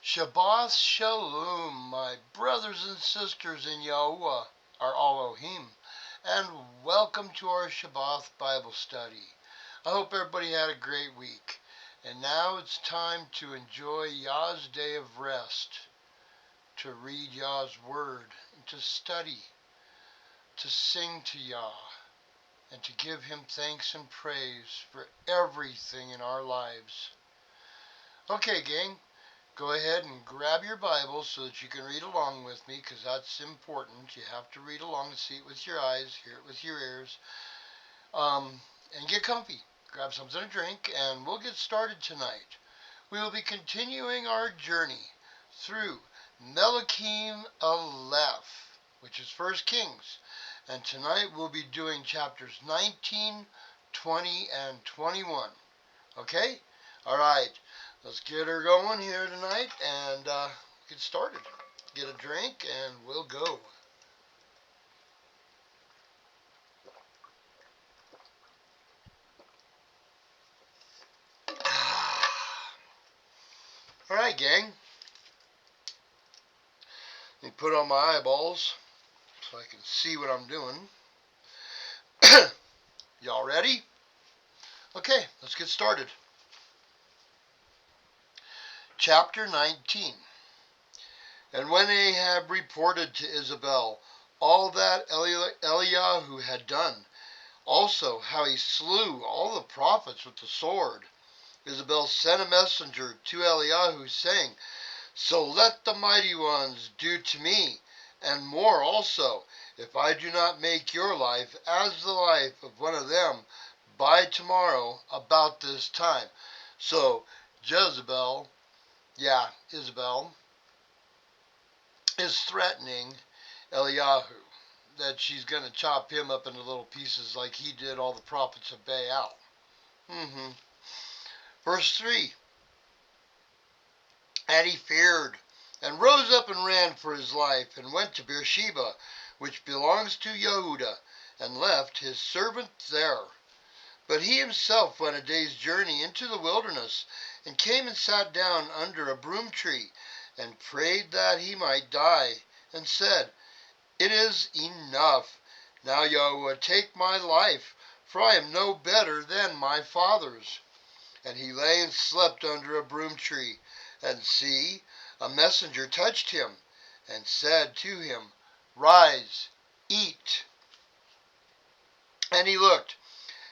Shabath Shalom, my brothers and sisters in Yahuwah, our Elohim, and welcome to our Shabath Bible study. I hope everybody had a great week. And now it's time to enjoy Yah's day of rest, to read Yah's word, and to study, to sing to Yah, and to give him thanks and praise for everything in our lives. Okay, gang. Go ahead and grab your Bible so that you can read along with me, because that's important. You have to read along and see it with your eyes, hear it with your ears, and get comfy. Grab something to drink, and we'll get started tonight. We will be continuing our journey through Melakim Aleph, which is 1 Kings. And tonight we'll be doing chapters 19, 20, and 21. Okay? All right. Let's get her going here tonight and get started. Get a drink and we'll go. All right, gang. Let me put on my eyeballs so I can see what I'm doing. Y'all ready? Okay, let's get started. Chapter 19. And when Ahab reported to Isabel all that Eliyahu had done, also how he slew all the prophets with the sword, Isabel sent a messenger to Eliyahu, saying, So let the mighty ones do to me, and more also, if I do not make your life as the life of one of them by tomorrow about this time. So Isabel is threatening Eliyahu that she's going to chop him up into little pieces like he did all the prophets of Baal. Verse 3. And he feared, and rose up and ran for his life, and went to Beersheba, which belongs to Yehudah, and left his servant there. But he himself went a day's journey into the wilderness, and came and sat down under a broom tree, and prayed that he might die, and said, It is enough. Now Yahuwah, take my life, for I am no better than my fathers. And he lay and slept under a broom tree. And see, a messenger touched him, and said to him, Rise, eat. And he looked,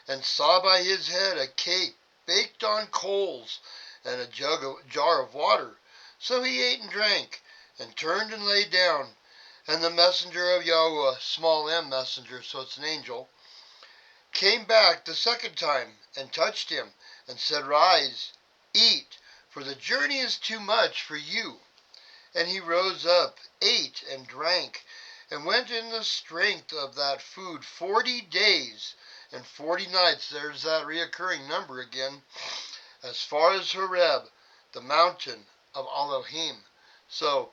and saw by his head a cake baked on coals, and a jar of water. So he ate and drank, and turned and lay down. And the messenger of Yahuwah, small m messenger, so it's an angel, came back the second time, and touched him, and said, Rise, eat, for the journey is too much for you. And he rose up, ate and drank, and went in the strength of that food 40 days and 40 nights. There's that reoccurring number again, as far as Horeb, the mountain of Elohim. So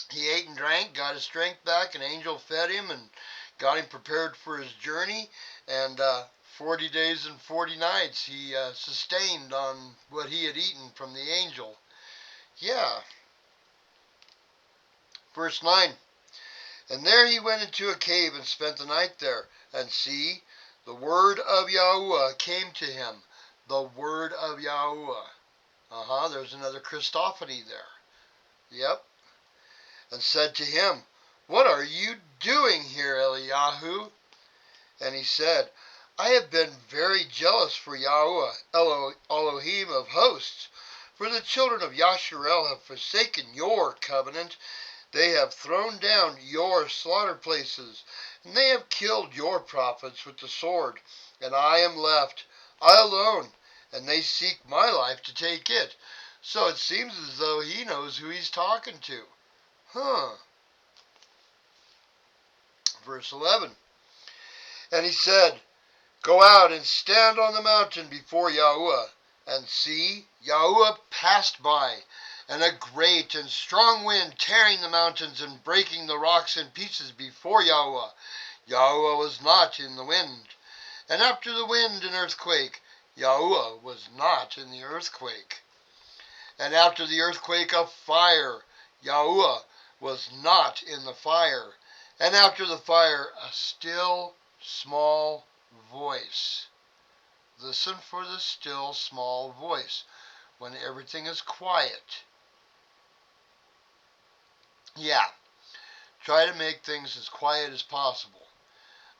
he ate and drank, got his strength back, an angel fed him and got him prepared for his journey, and 40 days and 40 nights he sustained on what he had eaten from the angel. Yeah. Verse 9. And there he went into a cave and spent the night there. And see, the word of Yahuwah came to him. The word of Yahuwah. There's another Christophany there. Yep. And said to him, What are you doing here, Eliyahu? And he said, I have been very jealous for Yahuwah, Elohim of hosts, for the children of Yasharel have forsaken your covenant. They have thrown down your slaughter places, and they have killed your prophets with the sword. And I am left, I alone, and they seek my life to take it. So it seems as though he knows who he's talking to. Verse 11. And he said, Go out and stand on the mountain before Yahuwah. And see, Yahuwah passed by, and a great and strong wind tearing the mountains and breaking the rocks in pieces before Yahuwah. Yahuwah was not in the wind. And after the wind an earthquake. Yahuwah was not in the earthquake. And after the earthquake, a fire. Yahuwah was not in the fire. And after the fire, a still, small voice. Listen for the still, small voice when everything is quiet. Yeah, try to make things as quiet as possible.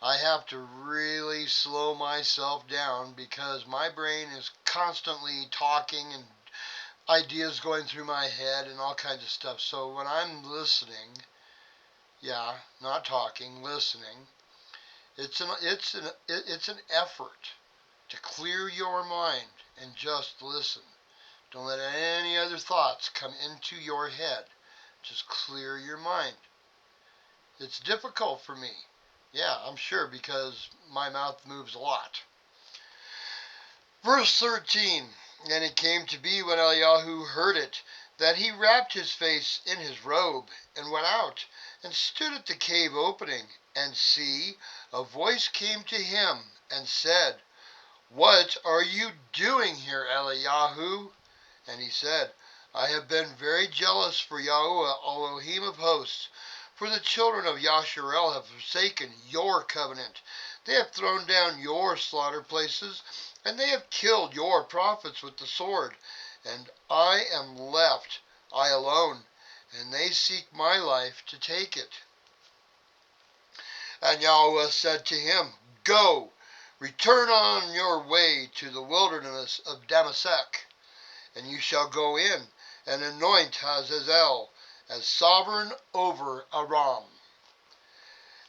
I have to really slow myself down because my brain is constantly talking and ideas going through my head and all kinds of stuff. So when I'm listening, yeah, not talking, listening, it's an effort to clear your mind and just listen. Don't let any other thoughts come into your head. Just clear your mind. It's difficult for me. Yeah, I'm sure because my mouth moves a lot. Verse 13, and it came to be when Eliyahu heard it, that he wrapped his face in his robe, and went out, and stood at the cave opening. And see, a voice came to him, and said, What are you doing here, Eliyahu? And he said, I have been very jealous for Yahuwah, Elohim of hosts, for the children of Yasharel have forsaken your covenant. They have thrown down your slaughter places, and they have killed your prophets with the sword. And I am left, I alone, and they seek my life to take it. And Yahuwah said to him, Go, return on your way to the wilderness of Damascus, and you shall go in and anoint Hazazel as sovereign over Aram,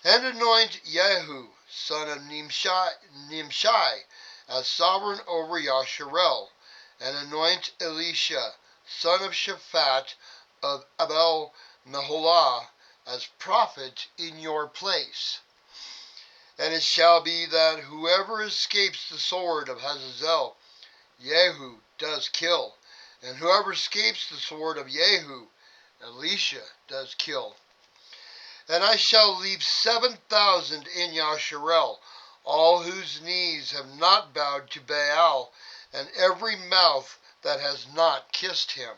and anoint Jehu, son of Nimshai, as sovereign over Yasharel, and anoint Elisha, son of Shaphat of Abel Meholah, as prophet in your place. And it shall be that whoever escapes the sword of Hazazel, Jehu does kill, and whoever escapes the sword of Jehu, Elisha does kill. And I shall leave 7,000 in Yasharel, all whose knees have not bowed to Baal, and every mouth that has not kissed him.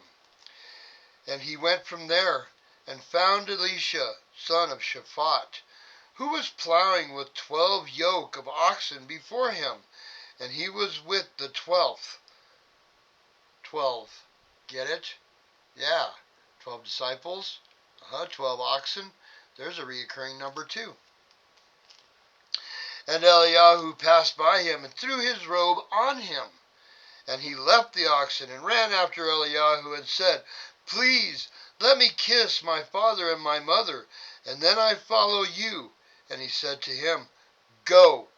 And he went from there, and found Elisha, son of Shaphat, who was plowing with 12 yoke of oxen before him, and he was with the 12th. 12. Get it? Yeah. 12 disciples. 12 oxen. There's a reoccurring number too. And Eliyahu passed by him and threw his robe on him. And he left the oxen and ran after Eliyahu and said, Please, let me kiss my father and my mother, and then I follow you. And he said to him, Go,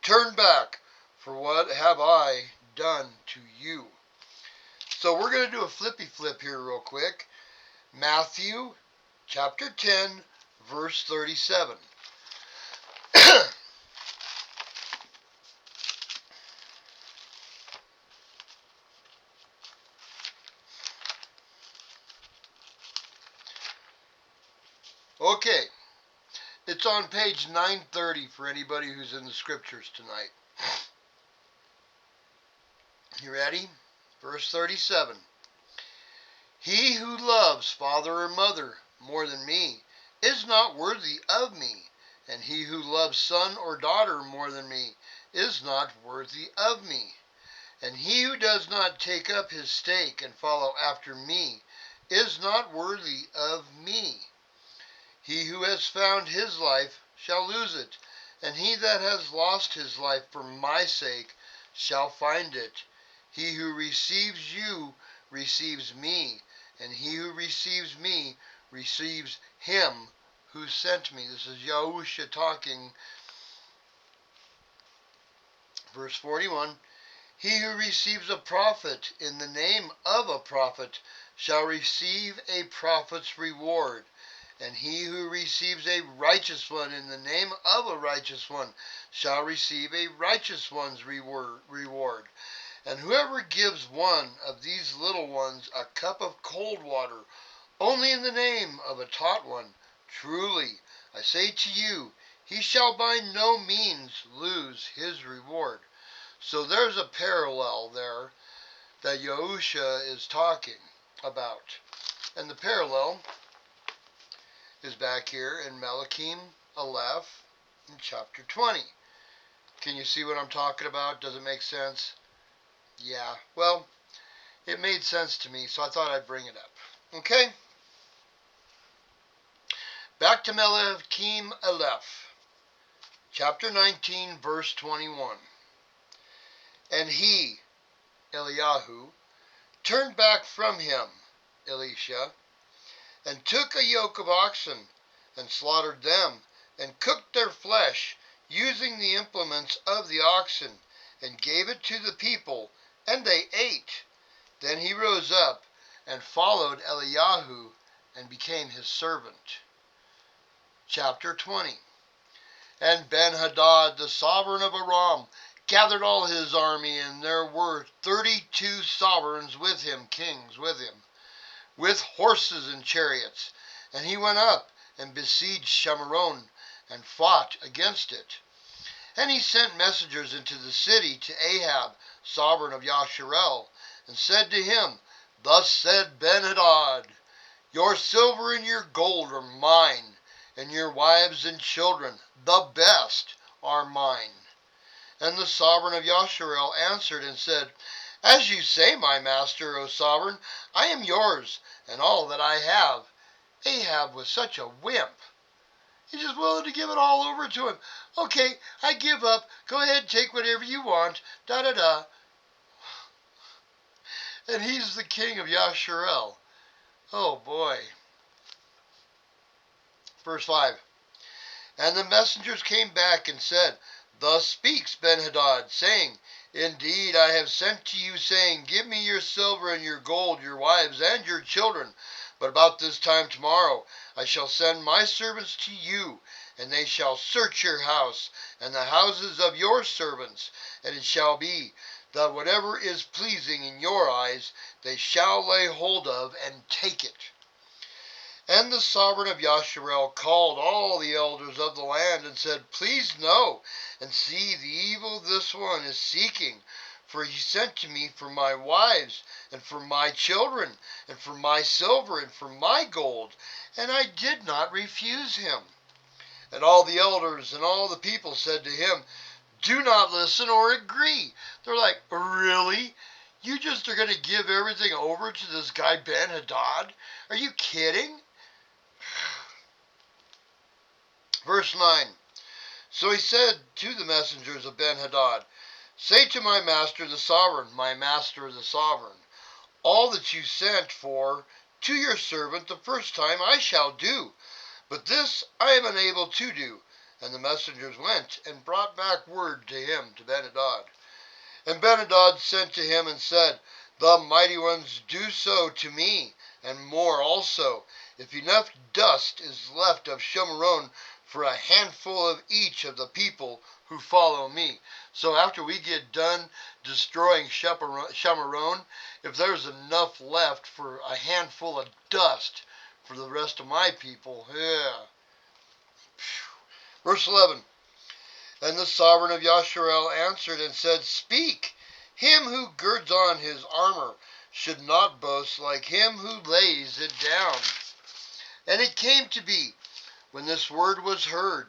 turn back, for what have I done to you? So we're going to do a flippy flip here real quick. Matthew chapter 10, verse 37. Okay, it's on page 930 for anybody who's in the scriptures tonight. You ready? Verse 37. He who loves father or mother more than me is not worthy of me, and he who loves son or daughter more than me is not worthy of me. And he who does not take up his stake and follow after me is not worthy of me. He who has found his life shall lose it, and he that has lost his life for my sake shall find it. He who receives you receives me, and he who receives me receives him who sent me. This is Yahusha talking. Verse 41. He who receives a prophet in the name of a prophet shall receive a prophet's reward. And he who receives a righteous one in the name of a righteous one shall receive a righteous one's reward. And whoever gives one of these little ones a cup of cold water, only in the name of a taught one, truly, I say to you, he shall by no means lose his reward. So there's a parallel there that Yahusha is talking. about. And the parallel is back here in Melakim Aleph in chapter 20. Can you see what I'm talking about? Does it make sense? Yeah, well, it made sense to me, so I thought I'd bring it up. Okay? Back to Melakim Aleph, chapter 19, verse 21. And he, Eliyahu, turned back from him, Elisha, and took a yoke of oxen, and slaughtered them, and cooked their flesh, using the implements of the oxen, and gave it to the people, and they ate. Then he rose up, and followed Eliyahu, and became his servant. Chapter 20. And Ben-Hadad, the sovereign of Aram, gathered all his army, and there were 32 sovereigns with him, kings with him, with horses and chariots. And he went up and besieged Shamaron, and fought against it. And he sent messengers into the city to Ahab, sovereign of Yasharel, and said to him, Thus said Ben-Hadad, Your silver and your gold are mine, and your wives and children, the best, are mine. And the sovereign of Yasharel answered and said, As you say, my master, O sovereign, I am yours, and all that I have. Ahab was such a wimp. He's just willing to give it all over to him. Okay, I give up. Go ahead, take whatever you want. Da-da-da. And he's the king of Yasharel. Oh, boy. Verse 5. And the messengers came back and said, Thus speaks Ben-Hadad, saying, Indeed, I have sent to you, saying, Give me your silver and your gold, your wives and your children. But about this time tomorrow I shall send my servants to you, and they shall search your house, and the houses of your servants. And it shall be, that whatever is pleasing in your eyes, they shall lay hold of and take it. And the sovereign of Yasharel called all the elders of the land and said, Please know, and see the evil this one is seeking. For he sent to me for my wives, and for my children, and for my silver, and for my gold, and I did not refuse him. And all the elders and all the people said to him, Do not listen or agree. They're like, Really? You just are going to give everything over to this guy Ben-Hadad? Are you kidding? Verse 9. So he said to the messengers of Ben-Hadad, Say to my master the sovereign, my master the sovereign, all that you sent for to your servant the first time I shall do, but this I am unable to do. And the messengers went and brought back word to him, to Ben-Hadad. And Ben-Hadad sent to him and said, The mighty ones do so to me, and more also, if enough dust is left of Shamaron for a handful of each of the people who follow me. So after we get done destroying Shamaron, if there's enough left for a handful of dust for the rest of my people, yeah. Verse 11. And the sovereign of Yasharel answered and said, Speak! Him who girds on his armor should not boast like him who lays it down. And it came to be, when this word was heard,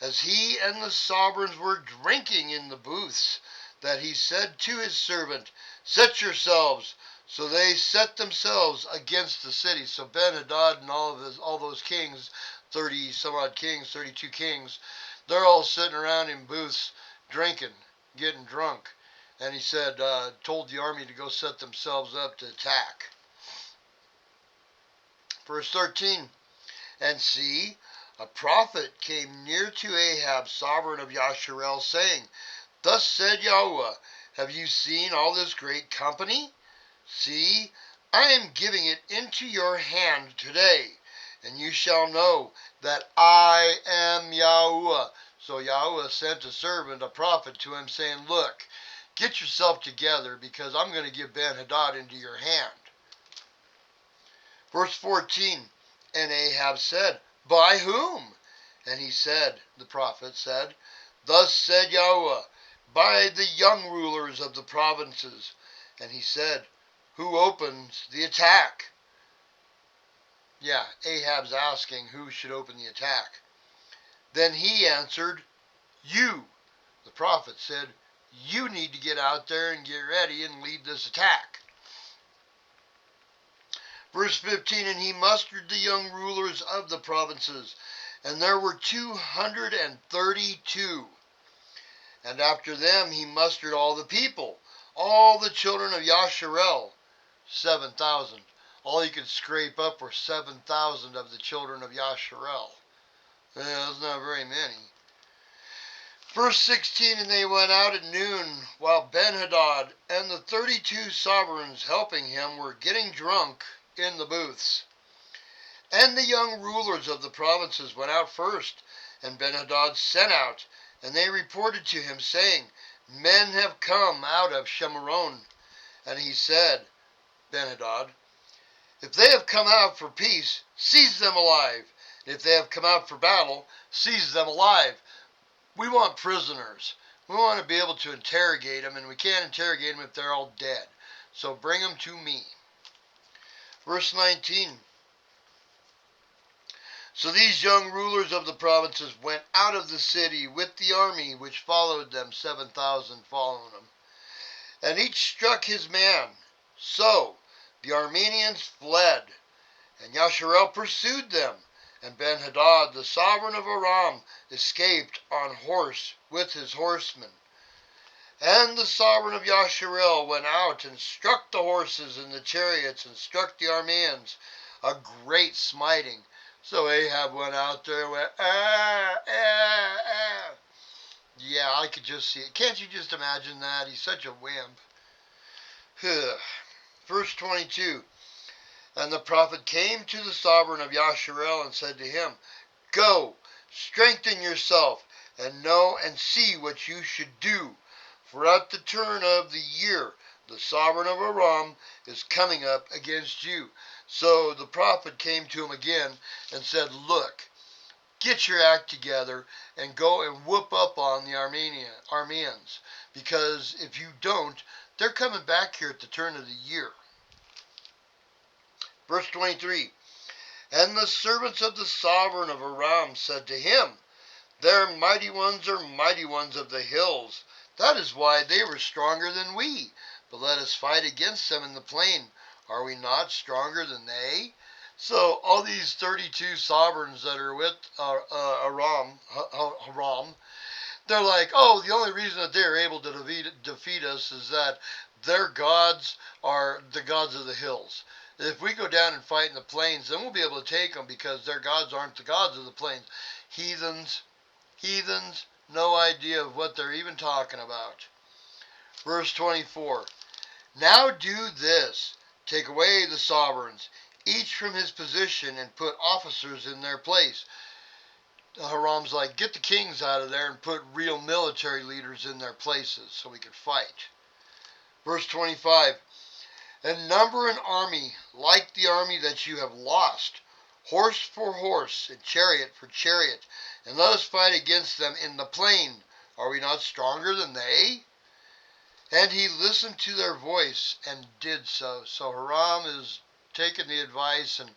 as he and the sovereigns were drinking in the booths, that he said to his servant, Set yourselves. So they set themselves against the city. So Ben-Hadad and all those kings, 30 some odd kings, 32 kings, they're all sitting around in booths drinking, getting drunk. And he said, told the army to go set themselves up to attack. Verse 13. And see, a prophet came near to Ahab, sovereign of Yasharel, saying, Thus said Yahweh, Have you seen all this great company? See, I am giving it into your hand today, and you shall know that I am Yahweh. So Yahweh sent a servant, a prophet, to him, saying, Look, get yourself together, because I'm going to give Ben-Hadad into your hand. Verse 14. And Ahab said, By whom? And he said, the prophet said, Thus said Yahweh, By the young rulers of the provinces. And he said, Who opens the attack? Yeah, Ahab's asking who should open the attack. Then he answered, "You." The prophet said, "You need to get out there and get ready and lead this attack." Verse 15, and he mustered the young rulers of the provinces, and there were 232. And after them he mustered all the people, all the children of Yasharel, 7,000. All he could scrape up were 7,000 of the children of Yasharel. That's not very many. Verse 16, and they went out at noon, while Ben-Hadad and the 32 sovereigns helping him were getting drunk in the booths. And the young rulers of the provinces went out first, and Ben-Hadad sent out, and they reported to him, saying, Men have come out of Shemaron. And he said, Ben-Hadad, if they have come out for peace, seize them alive. If they have come out for battle, seize them alive. We want prisoners. We want to be able to interrogate them, and we can't interrogate them if they're all dead. So bring them to me. Verse 19. So these young rulers of the provinces went out of the city with the army which followed them, 7,000 following them. And each struck his man. So the Arameans fled, and Yasharel pursued them. And Ben-Hadad, the sovereign of Aram, escaped on horse with his horsemen. And the sovereign of Yasharel went out and struck the horses and the chariots and struck the Arameans, a great smiting. So Ahab went out there and went, ah, ah, ah. Yeah, I could just see it. Can't you just imagine that? He's such a wimp. Verse 22. And the prophet came to the sovereign of Yasharel and said to him, Go, strengthen yourself, and know and see what you should do. For at the turn of the year, the sovereign of Aram is coming up against you. So the prophet came to him again and said, Look, get your act together and go and whoop up on the Arameans, because if you don't, they're coming back here at the turn of the year. Verse 23, and the servants of the sovereign of Aram said to him, Their mighty ones are mighty ones of the hills. That is why they were stronger than we. But let us fight against them in the plain. Are we not stronger than they? So all these 32 sovereigns that are with Aram, they're like, oh, the only reason that they're able to defeat us is that their gods are the gods of the hills. If we go down and fight in the plains, then we'll be able to take them because their gods aren't the gods of the plains. Heathens, no idea of what they're even talking about. Verse 24, Now do this, take away the sovereigns, each from his position, and put officers in their place. Haram's like, get the kings out of there and put real military leaders in their places so we can fight. Verse 25, And number an army like the army that you have lost, horse for horse, and chariot for chariot, and let us fight against them in the plain. Are we not stronger than they? And he listened to their voice and did so. So Haram is taking the advice and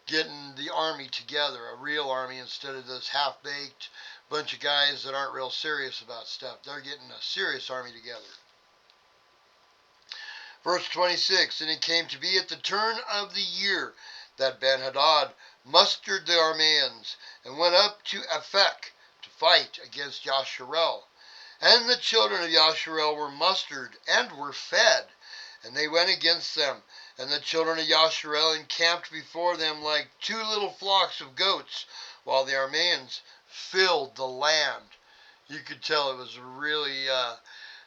getting the army together, a real army instead of this half-baked bunch of guys that aren't real serious about stuff. They're getting a serious army together. Verse 26, And it came to be at the turn of the year that Ben-Hadad mustered the Arameans and went up to Aphek to fight against Yasharel. And the children of Yasharel were mustered and were fed, and they went against them. And the children of Yasharel encamped before them like 2 little flocks of goats, while the Arameans filled the land. You could tell it was really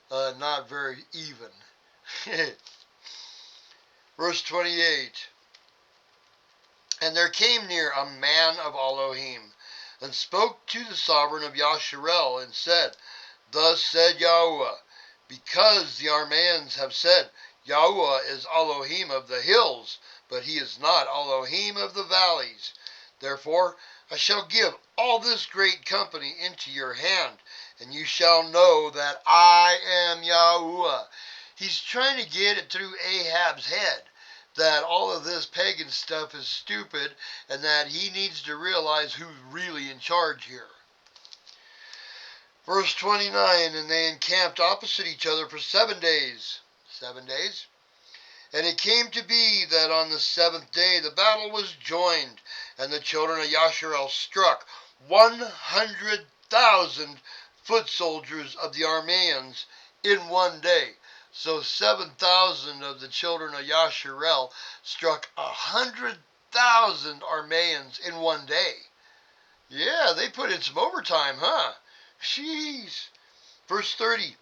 not very even. Verse 28, And there came near a man of Elohim, and spoke to the sovereign of Yasharel, and said, Thus said Yahuwah, because the Arameans have said, Yahuwah is Elohim of the hills, but he is not Elohim of the valleys. Therefore I shall give all this great company into your hand, and you shall know that I am Yahuwah. He's trying to get it through Ahab's head that all of this pagan stuff is stupid and that he needs to realize who's really in charge here. Verse 29, and they encamped opposite each other for 7 days. 7 days? And it came to be that on the 7th day the battle was joined, and the children of Yasharel struck 100,000 foot soldiers of the Arameans in 1 day. So 7,000 of the children of Yasharel struck 100,000 Arameans in 1 day. Yeah, they put in some overtime, huh? Jeez. Verse 30,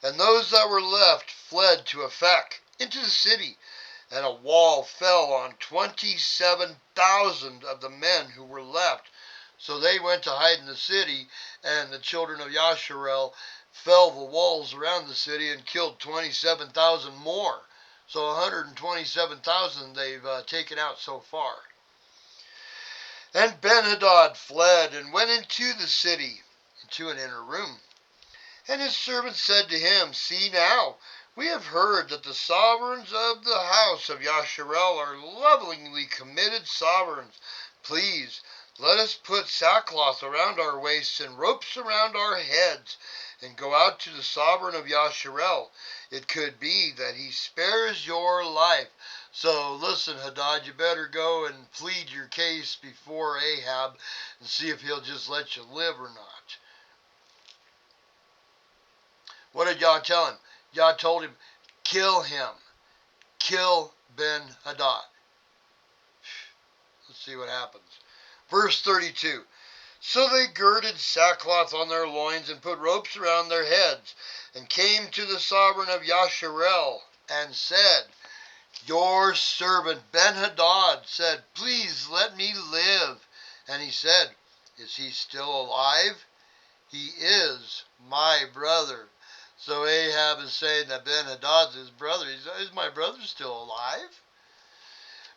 and those that were left fled to Aphek, into the city, and a wall fell on 27,000 of the men who were left. So they went to hide in the city, and the children of Yasharel fell the walls around the city and killed 27,000 more. So 127,000 they've taken out so far. And Ben-Hadad fled and went into the city, into an inner room. And his servants said to him, see now, we have heard that the sovereigns of the house of Yasharel are lovingly committed sovereigns. Please, let us put sackcloth around our waists and ropes around our heads, and go out to the sovereign of Yasharel. It could be that he spares your life. So listen, Hadad, you better go and plead your case before Ahab and see if he'll just let you live or not. What did Yah tell him? Yah told him, kill him. Kill Ben-Hadad. Let's see what happens. Verse 32. So they girded sackcloth on their loins and put ropes around their heads, and came to the sovereign of Yasharel, and said, your servant Ben-Hadad said, please let me live. And he said, is he still alive? He is my brother. So Ahab is saying that Ben-Hadad's his brother. Is my brother still alive?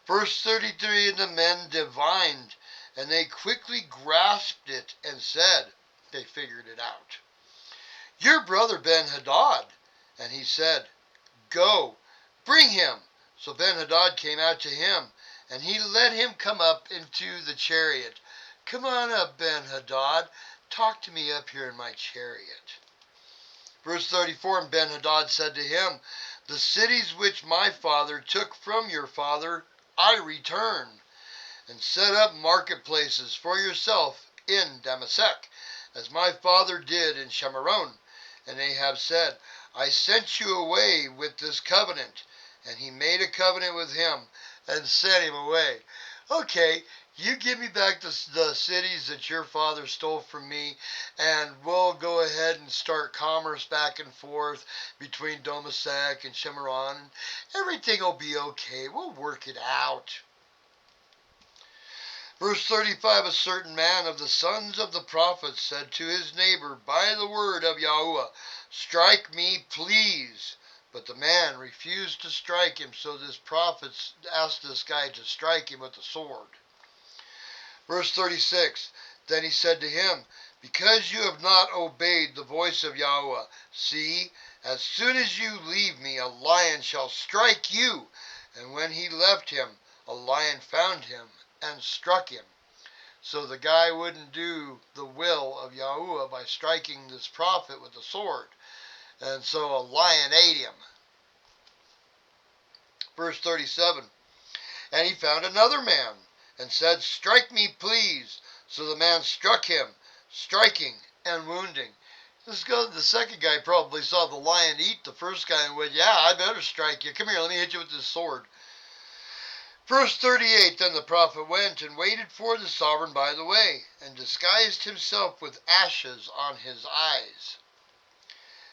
Verse 33, and the men divined, and they quickly grasped it and said, they figured it out, your brother Ben-Hadad. And he said, go, bring him. So Ben-Hadad came out to him, and he let him come up into the chariot. Come on up, Ben-Hadad. Talk to me up here in my chariot. Verse 34, and Ben-Hadad said to him, the cities which my father took from your father I return, and set up marketplaces for yourself in Damascus, as my father did in Shemaron. And Ahab said, I sent you away with this covenant. And he made a covenant with him and sent him away. Okay, you give me back the cities that your father stole from me, and we'll go ahead and start commerce back and forth between Damascus and Shemaron. Everything will be okay. We'll work it out. Verse 35, a certain man of the sons of the prophets said to his neighbor by the word of Yahuwah, strike me, please. But the man refused to strike him, so this prophet asked this guy to strike him with the sword. Verse 36, then he said to him, because you have not obeyed the voice of Yahuwah, see, as soon as you leave me, a lion shall strike you. And when he left him, a lion found him and struck him. So the guy wouldn't do the will of Yahuwah by striking this prophet with a sword. And so a lion ate him. Verse 37, and he found another man and said, strike me, please. So the man struck him, striking and wounding. The second guy probably saw the lion eat the first guy and went, yeah, I better strike you. Come here, let me hit you with this sword. Verse 38, then the prophet went and waited for the sovereign by the way, and disguised himself with ashes on his eyes.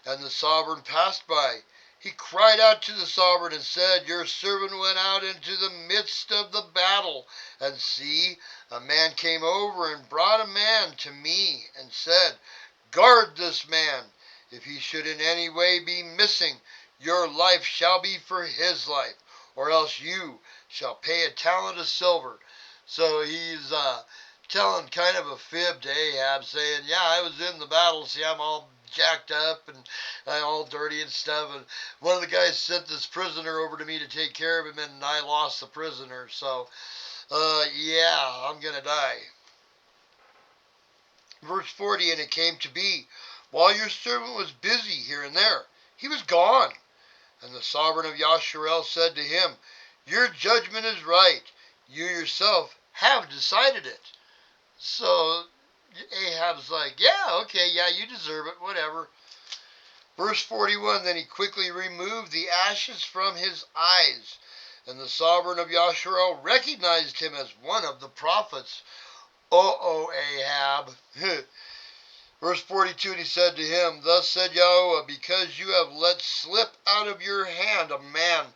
And the sovereign passed by. He cried out to the sovereign and said, your servant went out into the midst of the battle, and see, a man came over and brought a man to me, and said, guard this man. If he should in any way be missing, your life shall be for his life, or else you shall pay a talent of silver. So he's telling kind of a fib to Ahab, saying, yeah, I was in the battle. See, I'm all jacked up and all dirty and stuff. And one of the guys sent this prisoner over to me to take care of him, and I lost the prisoner. So, yeah, I'm going to die. Verse 40, and it came to be, while your servant was busy here and there, he was gone. And the sovereign of Yasharel said to him, your judgment is right. You yourself have decided it. So Ahab's like, yeah, okay, yeah, you deserve it, whatever. Verse 41, then he quickly removed the ashes from his eyes. And the sovereign of Yasharel recognized him as one of the prophets. Ahab. Verse 42, and he said to him, thus said Yahweh, because you have let slip out of your hand a man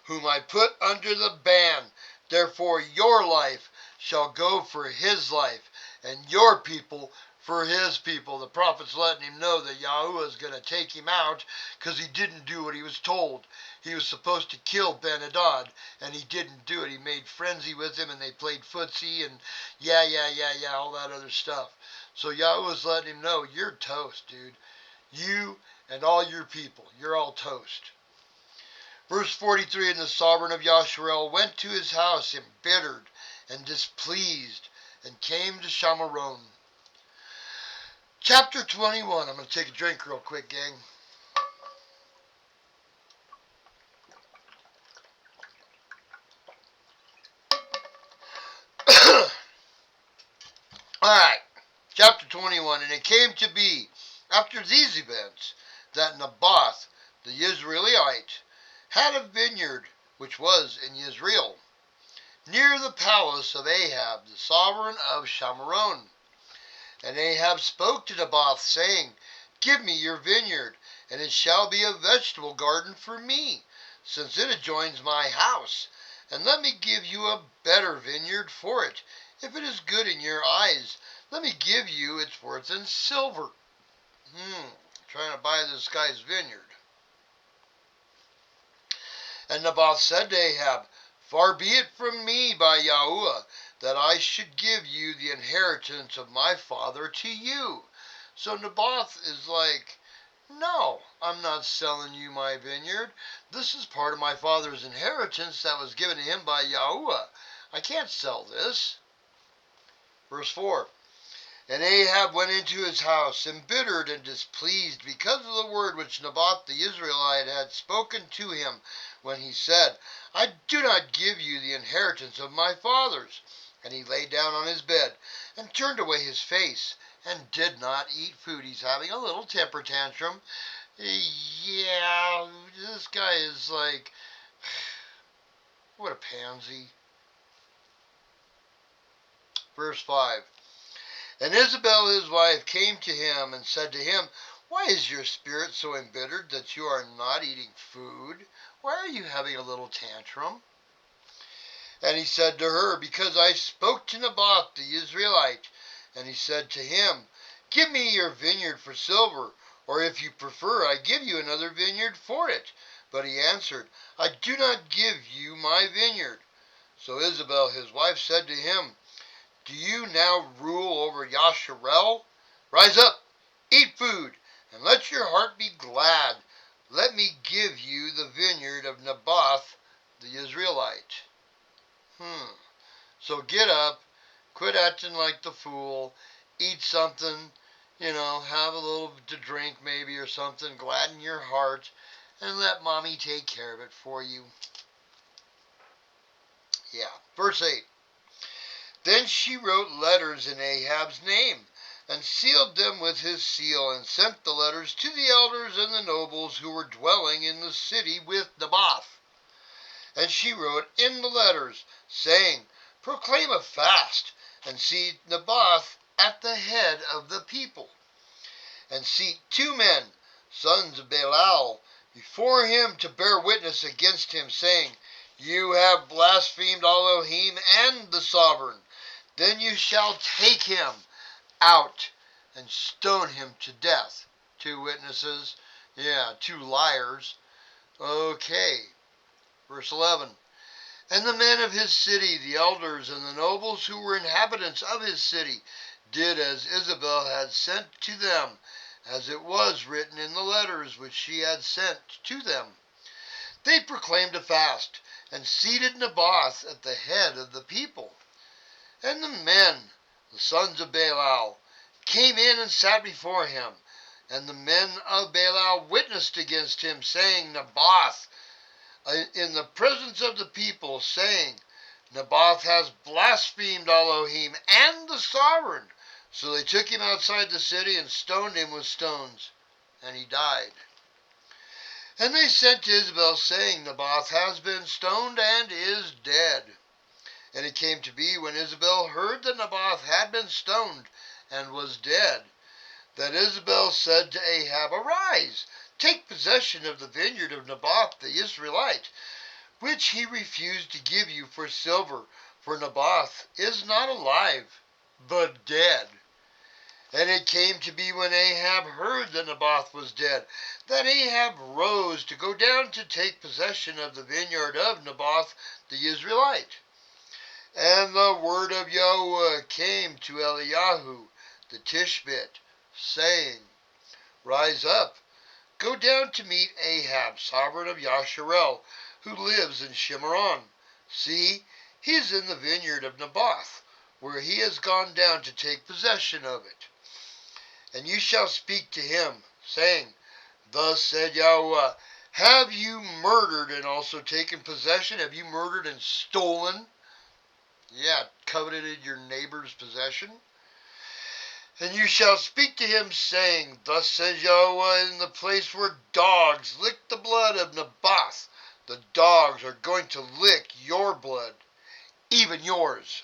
whom I put under the ban, therefore your life shall go for his life, and your people for his people. The prophet's letting him know that Yahuwah is going to take him out because he didn't do what he was told. He was supposed to kill Ben-Hadad, and he didn't do it. He made frenzy with him, and they played footsie, and yeah, all that other stuff. So Yahuwah's letting him know, you're toast, dude. You and all your people, you're all toast. Verse 43, and the sovereign of Yasharel went to his house embittered and displeased, and came to Shamaron. Chapter 21. I'm going to take a drink real quick, gang. Alright, chapter 21. And it came to be, after these events, that Naboth, the Israelite, had a vineyard which was in Israel, near the palace of Ahab, the sovereign of Shamaron. And Ahab spoke to Naboth, saying, give me your vineyard, and it shall be a vegetable garden for me, since it adjoins my house. And let me give you a better vineyard for it. If it is good in your eyes, let me give you its worth in silver. Trying to buy this guy's vineyard. And Naboth said to Ahab, far be it from me by Yahuwah, that I should give you the inheritance of my father to you. So Naboth is like, no, I'm not selling you my vineyard. This is part of my father's inheritance that was given to him by Yahuwah. I can't sell this. Verse 4, and Ahab went into his house, embittered and displeased, because of the word which Naboth the Israelite had spoken to him, when he said, I do not give you the inheritance of my fathers. And he lay down on his bed, and turned away his face, and did not eat food. He's having a little temper tantrum. Yeah, this guy is like, what a pansy. Verse 5, and Isabel his wife came to him, and said to him, why is your spirit so embittered that you are not eating food? Why are you having a little tantrum? And he said to her, because I spoke to Naboth the Israelite. And he said to him, give me your vineyard for silver, or if you prefer, I give you another vineyard for it. But he answered, I do not give you my vineyard. So Isabel his wife said to him, do you now rule over Yasharel? Rise up, eat food, and let your heart be glad. Let me give you the vineyard of Naboth the Israelite. So get up, quit acting like the fool, eat something, have a little to drink maybe or something, gladden your heart, and let mommy take care of it for you. Yeah. Verse 8. Then she wrote letters in Ahab's name, and sealed them with his seal, and sent the letters to the elders and the nobles who were dwelling in the city with Naboth. And she wrote in the letters, saying, proclaim a fast, and seat Naboth at the head of the people. And seat 2 men, sons of Belial, before him to bear witness against him, saying, you have blasphemed Elohim and the sovereign. Then you shall take him out and stone him to death. 2 witnesses, 2 liars. Okay. Verse 11. And the men of his city, the elders and the nobles who were inhabitants of his city, did as Isabel had sent to them. as it was written in the letters which she had sent to them. They proclaimed a fast, and seated Naboth at the head of the people. And the men, the sons of Belial, came in and sat before him. And the men of Belial witnessed against him, saying, Naboth, in the presence of the people, saying, Naboth has blasphemed Elohim and the sovereign. So they took him outside the city and stoned him with stones, and he died. And they sent to Isabel, saying, Naboth has been stoned and is dead. And it came to be, when Isabel heard that Naboth had been stoned and was dead, that Isabel said to Ahab, Arise, take possession of the vineyard of Naboth the Israelite, which he refused to give you for silver, for Naboth is not alive, but dead. And it came to be, when Ahab heard that Naboth was dead, that Ahab rose to go down to take possession of the vineyard of Naboth the Israelite. And the word of Yahweh came to Eliyahu the Tishbite, saying, Rise up, go down to meet Ahab, sovereign of Yasharel, who lives in Shimron. See, he is in the vineyard of Naboth, where he has gone down to take possession of it. And you shall speak to him, saying, Thus said Yahweh, Have you murdered and also taken possession? Have you murdered and stolen? Yeah, coveted your neighbor's possession? And you shall speak to him, saying, Thus says Yahweh, in the place where dogs lick the blood of Naboth, the dogs are going to lick your blood, even yours.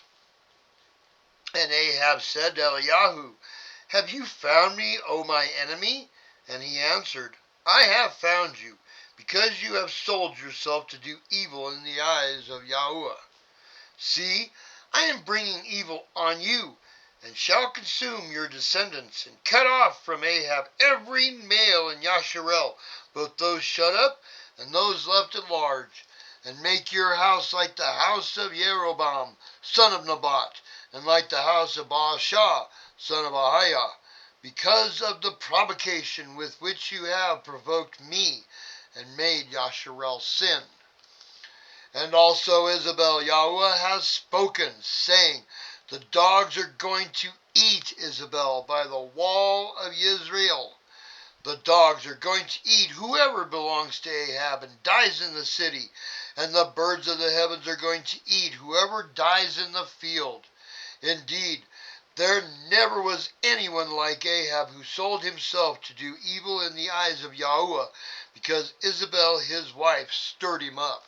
And Ahab said to Eliyahu, Have you found me, O my enemy? And he answered, I have found you, because you have sold yourself to do evil in the eyes of Yahweh. See, I am bringing evil on you, and shall consume your descendants, and cut off from Ahab every male in Yasharel, both those shut up and those left at large, and make your house like the house of Jeroboam, son of Nebat, and like the house of Baasha, son of Ahiah, because of the provocation with which you have provoked me, and made Yasharel sin. And also Isabel, Yahweh has spoken, saying, The dogs are going to eat Isabel by the wall of Israel. The dogs are going to eat whoever belongs to Ahab and dies in the city, and the birds of the heavens are going to eat whoever dies in the field. Indeed, there never was anyone like Ahab, who sold himself to do evil in the eyes of Yahweh, because Isabel his wife stirred him up.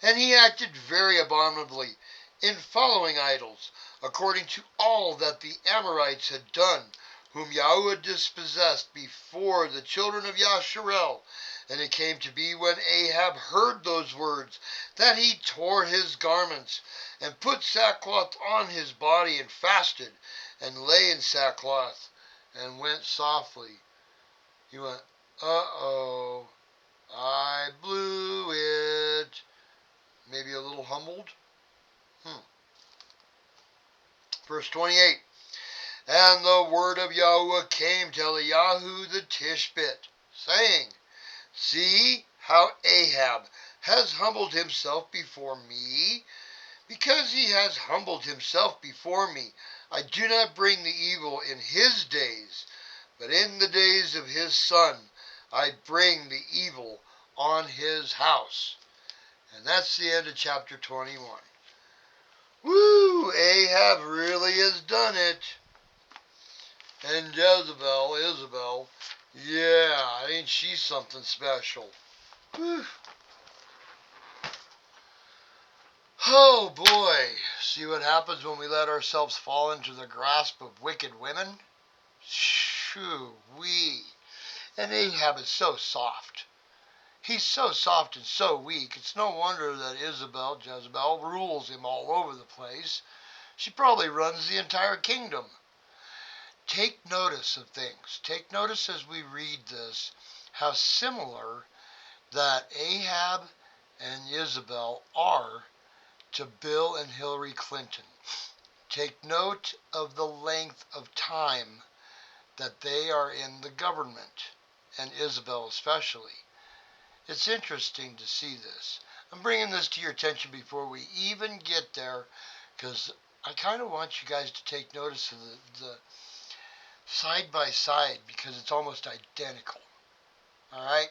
And he acted very abominably in following idols, according to all that the Amorites had done, whom Yahweh dispossessed before the children of Yasharel. And it came to be, when Ahab heard those words, that he tore his garments, and put sackcloth on his body, and fasted, and lay in sackcloth, and went softly. He went, Uh-oh, I blew it. Maybe a little humbled. Verse 28. And the word of Yahweh came to Eliyahu the Tishbite, saying, See how Ahab has humbled himself before me. Because he has humbled himself before me, I do not bring the evil in his days, but in the days of his son I bring the evil on his house. And that's the end of chapter 21. Woo! Ahab really has done it. And Isabel, yeah, ain't she something special? Whew. Oh boy, see what happens when we let ourselves fall into the grasp of wicked women? Shoo-wee. And Ahab is so soft. He's so soft and so weak. It's no wonder that Jezebel, rules him all over the place. She probably runs the entire kingdom. Take notice of things. Take notice as we read this, how similar that Ahab and Jezebel are to Bill and Hillary Clinton. Take note of the length of time that they are in the government, and Isabel especially. It's interesting to see this. I'm bringing this to your attention before we even get there, because I kind of want you guys to take notice of the side by side, because it's almost identical. Alright?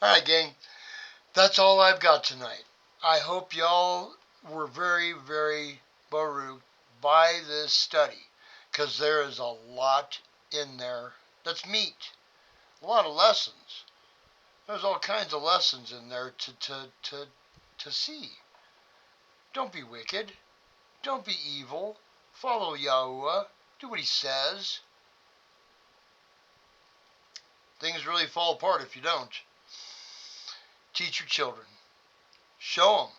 Alright, gang. That's all I've got tonight. I hope y'all were very, very baruch by this study, because there is a lot in there that's meat. A lot of lessons. There's all kinds of lessons in there to see. Don't be wicked. Don't be evil. Follow Yahuwah. Do what he says. Things really fall apart if you don't. Teach your children. Show them.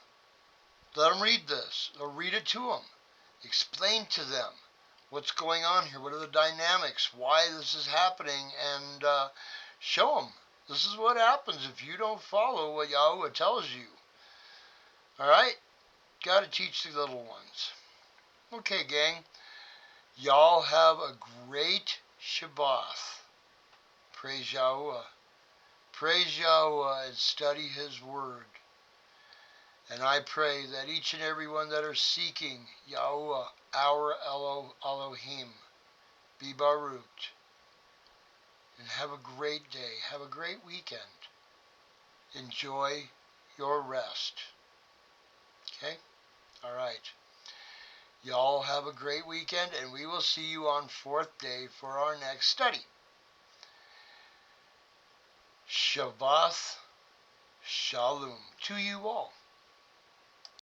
Let them read this, or read it to them. Explain to them what's going on here, what are the dynamics, why this is happening, and show them this is what happens if you don't follow what Yahuwah tells you. Alright? Got to teach the little ones. Okay, gang. Y'all have a great Shabath. Praise Yahuwah. Praise Yahuwah and study His Word. And I pray that each and every one that are seeking Yahuwah, our Elohim, be baruch. And have a great day. Have a great weekend. Enjoy your rest. Okay? All right. Y'all have a great weekend, and we will see you on 4th day for our next study. Shabath Shalom to you all.